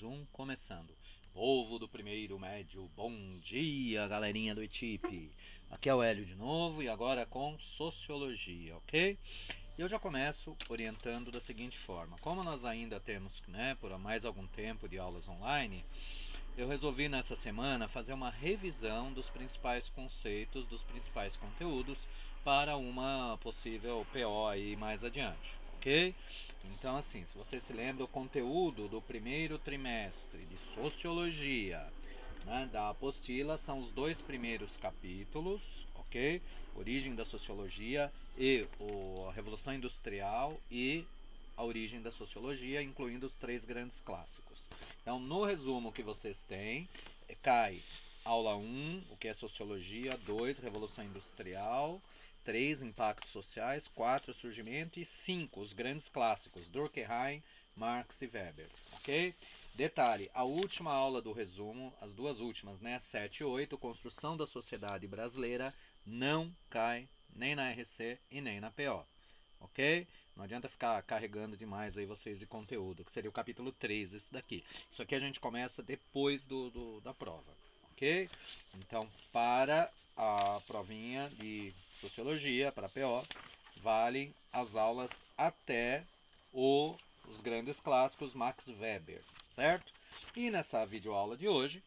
um começando. Povo do primeiro médio, bom dia, galerinha do ETIP. Aqui é o Hélio de novo e agora com Sociologia, ok? E eu já começo orientando da seguinte forma. Como nós ainda temos, por mais algum tempo de aulas online, eu resolvi nessa semana fazer uma revisão dos principais conceitos, dos principais conteúdos para uma possível PO aí mais adiante, ok? Então assim, se você se lembra, o conteúdo do primeiro trimestre de Sociologia, da apostila são os dois primeiros capítulos, ok? Origem da Sociologia e a Revolução Industrial e a origem da Sociologia, incluindo os três grandes clássicos. Então, no resumo que vocês têm, cai aula 1, o que é Sociologia, 2, Revolução Industrial, 3, Impactos Sociais, 4, Surgimento e 5, os grandes clássicos, Durkheim, Marx e Weber, ok? Detalhe, a última aula do resumo, as duas últimas, 7 e 8, Construção da Sociedade Brasileira, não cai nem na RC e nem na PO, ok? Não adianta ficar carregando demais aí vocês de conteúdo, que seria o capítulo 3 esse daqui. Isso aqui a gente começa depois da prova, ok? Então, para a provinha de Sociologia, para a PO, valem as aulas até os grandes clássicos Max Weber, certo? E nessa videoaula de hoje,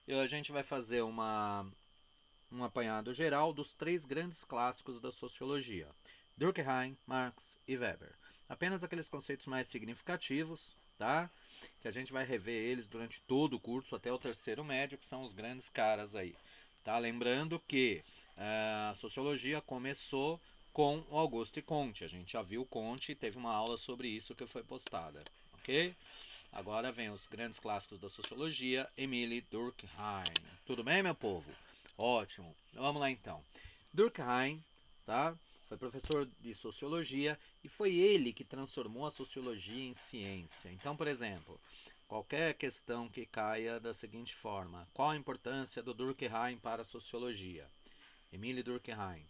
a gente vai fazer um apanhado geral dos três grandes clássicos da sociologia: Durkheim, Marx e Weber. Apenas aqueles conceitos mais significativos, tá? Que a gente vai rever eles durante todo o curso, até o terceiro médio, que são os grandes caras aí. Tá? Lembrando que a sociologia começou com o Auguste Comte. A gente já viu Comte e teve uma aula sobre isso que foi postada, ok? Agora vem os grandes clássicos da sociologia, Emile Durkheim. Tudo bem, meu povo? Ótimo. Vamos lá então. Durkheim, tá? Foi professor de sociologia e foi ele que transformou a sociologia em ciência. Então, por exemplo, qualquer questão que caia da seguinte forma: qual a importância do Durkheim para a sociologia? Emile Durkheim.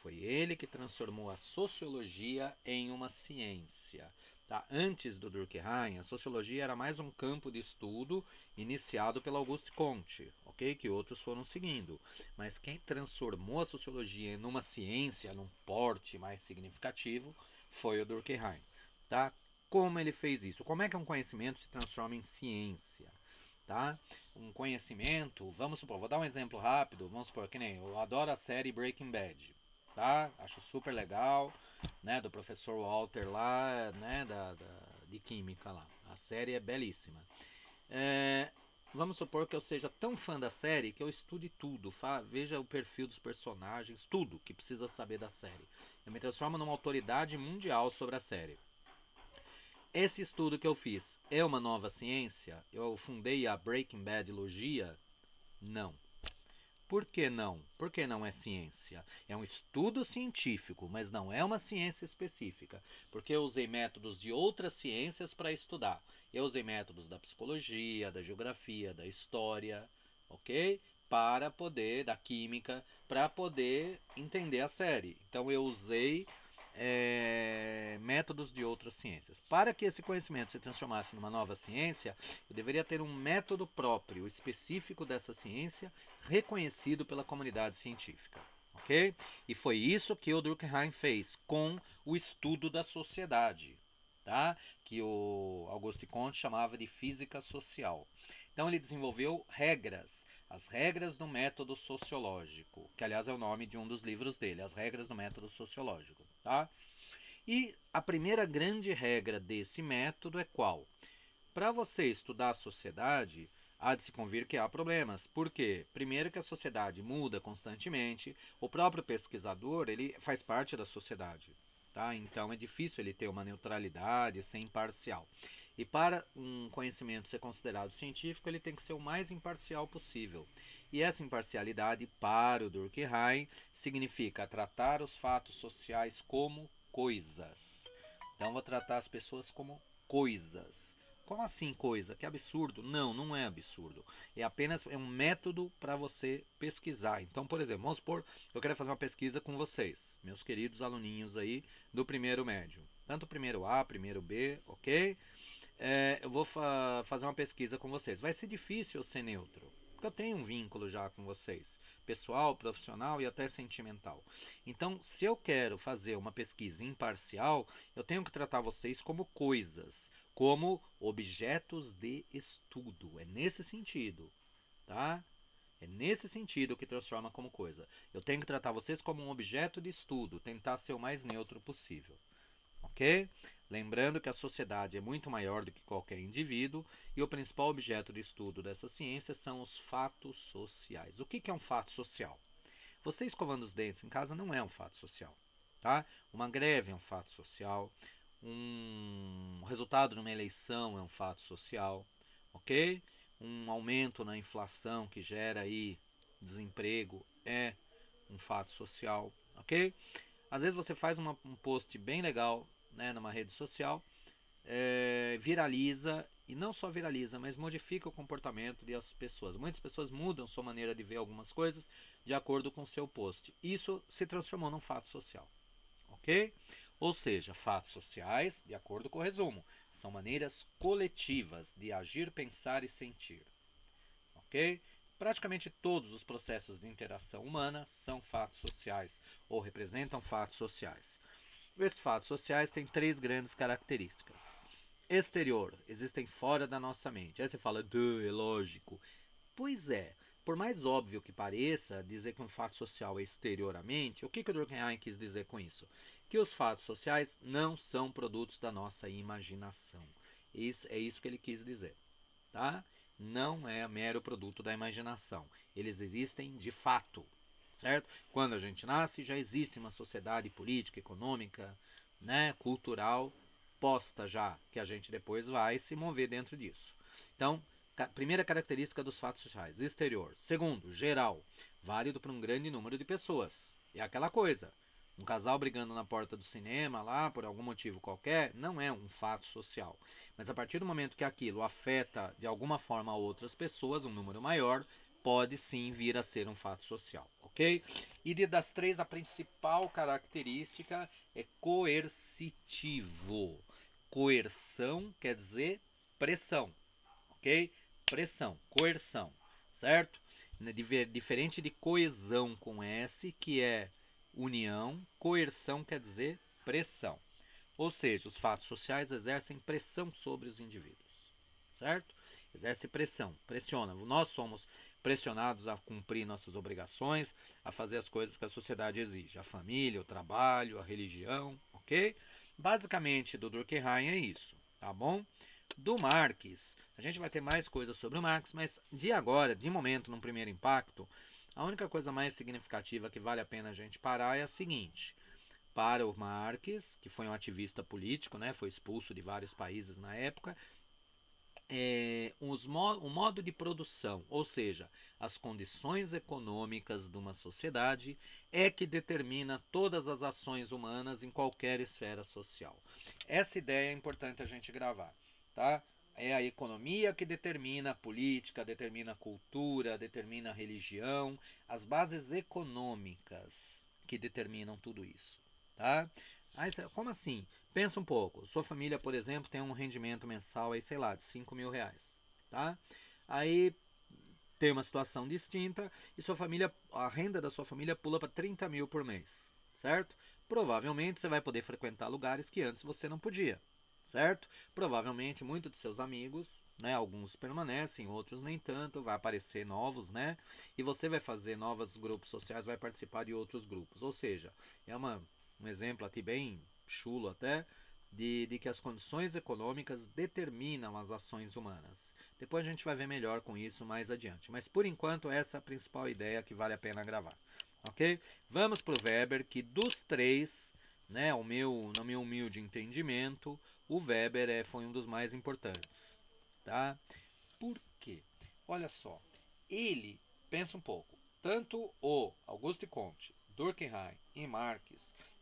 Foi ele que transformou a sociologia em uma ciência. Tá? Antes do Durkheim, a sociologia era mais um campo de estudo iniciado pelo Auguste Comte, ok? Que outros foram seguindo. Mas quem transformou a sociologia em uma ciência, num porte mais significativo, foi o Durkheim. Tá? Como ele fez isso? Como é que um conhecimento se transforma em ciência? Tá? Um conhecimento, vamos supor, vou dar um exemplo rápido, vamos supor, que nem eu adoro a série Breaking Bad, tá? Acho super legal, do professor Walter lá, de química lá. A série é belíssima. Vamos supor que eu seja tão fã da série que eu estude tudo, veja o perfil dos personagens, tudo que precisa saber da série. Eu me transformo numa autoridade mundial sobre a série. Esse estudo que eu fiz é uma nova ciência? Eu fundei a Breaking Bad Logia? Não. Por que não? Por que não é ciência? É um estudo científico, mas não é uma ciência específica. Porque eu usei métodos de outras ciências para estudar. Eu usei métodos da psicologia, da geografia, da história, ok? Da química, para poder entender a série. Então eu usei métodos de outras ciências. Para que esse conhecimento se transformasse numa nova ciência, eu deveria ter um método próprio, específico dessa ciência, reconhecido pela comunidade científica. Ok? E foi isso que o Durkheim fez com o estudo da sociedade, tá? Que o Auguste Comte chamava de física social. Então ele desenvolveu as regras do método sociológico, que aliás é o nome de um dos livros dele, As Regras do Método Sociológico, tá? E a primeira grande regra desse método é qual? Para você estudar a sociedade, há de se convir que há problemas. Por quê? Primeiro que a sociedade muda constantemente, o próprio pesquisador ele faz parte da sociedade. Tá? Então é difícil ele ter uma neutralidade, ser imparcial. E para um conhecimento ser considerado científico, ele tem que ser o mais imparcial possível. E essa imparcialidade, para o Durkheim, significa tratar os fatos sociais como coisas. Então vou tratar as pessoas como coisas. Como assim coisa? Que absurdo? Não, não é absurdo. É apenas um método para você pesquisar. Então, por exemplo, vamos supor, eu quero fazer uma pesquisa com vocês, meus queridos aluninhos aí do primeiro médio. Tanto primeiro A, primeiro B, ok? eu vou fazer uma pesquisa com vocês. Vai ser difícil eu ser neutro, porque eu tenho um vínculo já com vocês, pessoal, profissional e até sentimental. Então, se eu quero fazer uma pesquisa imparcial, eu tenho que tratar vocês como coisas, como objetos de estudo. É nesse sentido, tá? É nesse sentido que transforma como coisa. Eu tenho que tratar vocês como um objeto de estudo, tentar ser o mais neutro possível. Ok? Lembrando que a sociedade é muito maior do que qualquer indivíduo e o principal objeto de estudo dessa ciência são os fatos sociais. O que é um fato social? Você escovando os dentes em casa não é um fato social, tá? Uma greve é um fato social, um resultado de uma eleição é um fato social, ok? Um aumento na inflação que gera aí desemprego é um fato social, ok? Às vezes você faz um post bem legal, né, numa rede social, viraliza e não só viraliza, mas modifica o comportamento das pessoas. Muitas pessoas mudam sua maneira de ver algumas coisas de acordo com o seu post. Isso se transformou num fato social, ok? Ou seja, fatos sociais, de acordo com o resumo, são maneiras coletivas de agir, pensar e sentir, ok? Praticamente todos os processos de interação humana são fatos sociais ou representam fatos sociais. Esses fatos sociais têm três grandes características. Exterior, existem fora da nossa mente. Aí você fala, é lógico. Pois é, por mais óbvio que pareça dizer que um fato social é exterioramente, o que o Durkheim quis dizer com isso? Que os fatos sociais não são produtos da nossa imaginação. É isso que ele quis dizer, tá? Não é mero produto da imaginação. Eles existem de fato, certo? Quando a gente nasce, já existe uma sociedade política, econômica, né, cultural posta já, que a gente depois vai se mover dentro disso. Então, primeira característica dos fatos sociais, exterior. Segundo, geral, válido para um grande número de pessoas. É aquela coisa. Um casal brigando na porta do cinema lá, por algum motivo qualquer, não é um fato social. Mas a partir do momento que aquilo afeta de alguma forma outras pessoas, um número maior, pode sim vir a ser um fato social, ok? E das três, a principal característica é coercitivo. Coerção quer dizer pressão, ok? Pressão, coerção, certo? Diferente de coesão com S, que é união, coerção quer dizer pressão. Ou seja, os fatos sociais exercem pressão sobre os indivíduos, certo? Exerce pressão, pressiona. Nós somos pressionados a cumprir nossas obrigações, a fazer as coisas que a sociedade exige, a família, o trabalho, a religião, ok? Basicamente, do Durkheim é isso, tá bom? Do Marx, a gente vai ter mais coisas sobre o Marx, mas de agora, de momento, num primeiro impacto, a única coisa mais significativa que vale a pena a gente parar é a seguinte: para o Marx, que foi um ativista político, né, foi expulso de vários países na época, o modo de produção, ou seja, as condições econômicas de uma sociedade, é que determina todas as ações humanas em qualquer esfera social. Essa ideia é importante a gente gravar, tá? É a economia que determina a política, determina a cultura, determina a religião, as bases econômicas que determinam tudo isso, tá? Aí, como assim? Pensa um pouco. Sua família, por exemplo, tem um rendimento mensal aí, sei lá, de R$ 5.000, tá? Aí tem uma situação distinta e sua família, a renda da sua família pula para 30 mil por mês, certo? Provavelmente você vai poder frequentar lugares que antes você não podia, certo? Provavelmente muitos de seus amigos, né, alguns permanecem, outros nem tanto, vai aparecer novos, né? E você vai fazer novos grupos sociais, vai participar de outros grupos. Ou seja, é um exemplo aqui bem chulo até, de que as condições econômicas determinam as ações humanas. Depois a gente vai ver melhor com isso mais adiante. Mas por enquanto essa é a principal ideia que vale a pena gravar. Ok? Vamos para o Weber, que dos três, né, no meu humilde entendimento, o Weber foi um dos mais importantes. Tá? Por quê? Olha só, ele, pensa um pouco, tanto o Auguste Comte, Durkheim e Marx,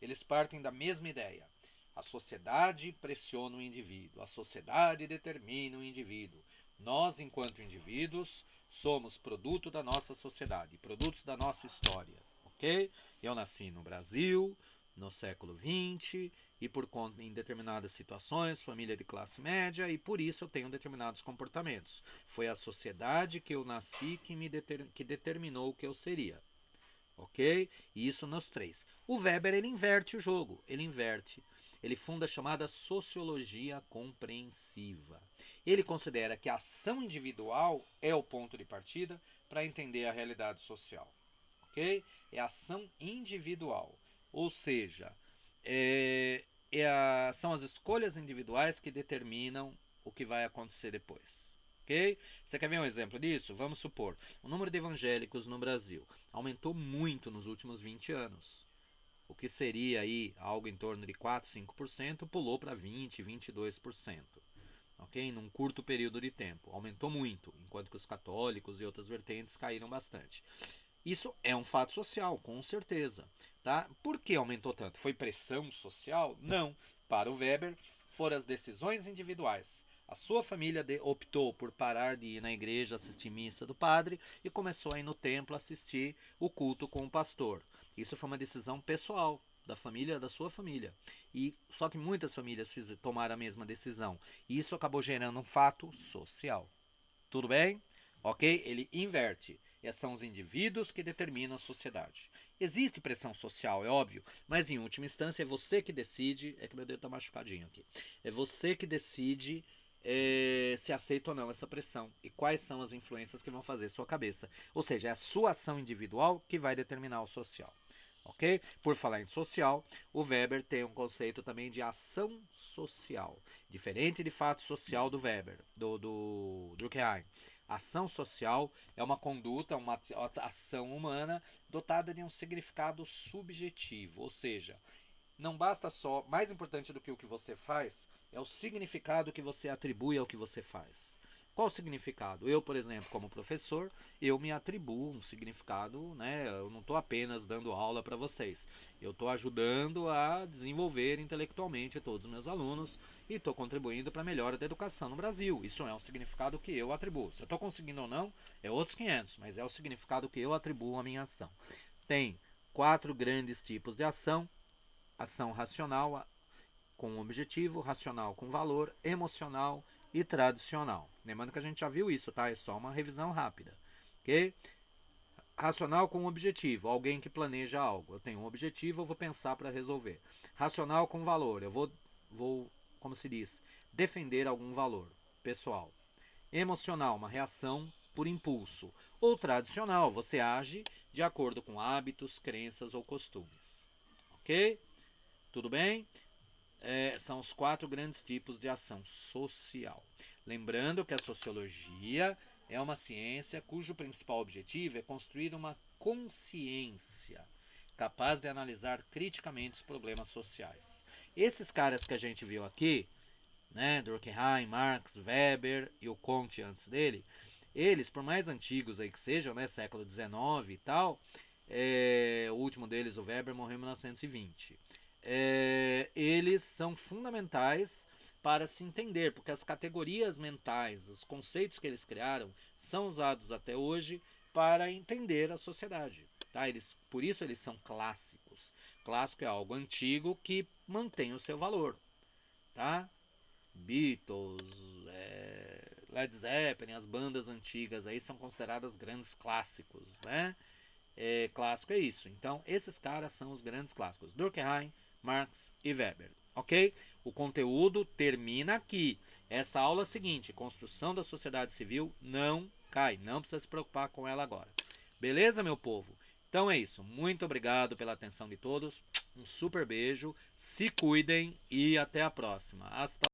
eles partem da mesma ideia. A sociedade pressiona o indivíduo, a sociedade determina o indivíduo. Nós, enquanto indivíduos, somos produto da nossa sociedade, produtos da nossa história, ok? Eu nasci no Brasil, no século XX, e por conta em determinadas situações, família de classe média, e por isso eu tenho determinados comportamentos. Foi a sociedade que eu nasci que determinou o que eu seria. Ok? E isso nos três. O Weber ele inverte o jogo, ele inverte. Ele funda a chamada sociologia compreensiva. Ele considera que a ação individual é o ponto de partida para entender a realidade social. Ok? É a ação individual. Ou seja, são as escolhas individuais que determinam o que vai acontecer depois. Ok? Você quer ver um exemplo disso? Vamos supor, o número de evangélicos no Brasil aumentou muito nos últimos 20 anos. O que seria aí algo em torno de 4, 5%, pulou para 20, 22%. Ok? Num curto período de tempo. Aumentou muito, enquanto que os católicos e outras vertentes caíram bastante. Isso é um fato social, com certeza. Tá? Por que aumentou tanto? Foi pressão social? Não. Para o Weber, foram as decisões individuais. A sua família optou por parar de ir na igreja assistir missa do padre e começou a ir no templo assistir o culto com o pastor. Isso foi uma decisão pessoal da família, da sua família. E só que muitas famílias tomaram a mesma decisão. E isso acabou gerando um fato social. Tudo bem? Ok? Ele inverte. E são os indivíduos que determinam a sociedade. Existe pressão social, é óbvio, mas em última instância é você que decide. É que meu dedo está machucadinho aqui. É você que decide se aceita ou não essa pressão e quais são as influências que vão fazer sua cabeça. Ou seja, é a sua ação individual que vai determinar o social. Ok? Por falar em social, o Weber tem um conceito também de ação social, diferente de fato social do Weber, do Durkheim. Ação social é uma conduta, uma ação humana dotada de um significado subjetivo, ou seja, não basta só, mais importante do que o que você faz, é o significado que você atribui ao que você faz. Qual o significado? Eu, por exemplo, como professor, eu me atribuo um significado, né? Eu não estou apenas dando aula para vocês. Eu estou ajudando a desenvolver intelectualmente todos os meus alunos e estou contribuindo para a melhora da educação no Brasil. Isso é um significado que eu atribuo. Se eu estou conseguindo ou não, é outros 500, mas é o significado que eu atribuo à minha ação. Tem 4 grandes tipos de ação: ação racional com objetivo, racional com valor, emocional e tradicional. Lembrando que a gente já viu isso, tá? É só uma revisão rápida, ok? Racional com objetivo, alguém que planeja algo. Eu tenho um objetivo, eu vou pensar para resolver. Racional com valor, eu vou, como se diz, defender algum valor pessoal. Emocional, uma reação por impulso. Ou tradicional, você age de acordo com hábitos, crenças ou costumes. Ok? Tudo bem? São os 4 grandes tipos de ação social. Lembrando que a sociologia é uma ciência cujo principal objetivo é construir uma consciência capaz de analisar criticamente os problemas sociais. Esses caras que a gente viu aqui, né, Durkheim, Marx, Weber e o Comte antes dele, eles, por mais antigos aí que sejam, né, século XIX e tal, o último deles, o Weber, morreu em 1920. Eles são fundamentais para se entender, porque as categorias mentais, os conceitos que eles criaram, são usados até hoje para entender a sociedade. Tá? Por isso eles são clássicos. Clássico é algo antigo que mantém o seu valor. Tá? Beatles, Led Zeppelin, as bandas antigas aí são consideradas grandes clássicos, né? Clássico é isso. Então, esses caras são os grandes clássicos: Durkheim, Marx e Weber. Ok? O conteúdo termina aqui. Essa aula seguinte, construção da sociedade civil, não cai. Não precisa se preocupar com ela agora. Beleza, meu povo? Então é isso. Muito obrigado pela atenção de todos. Um super beijo. Se cuidem e até a próxima. Hasta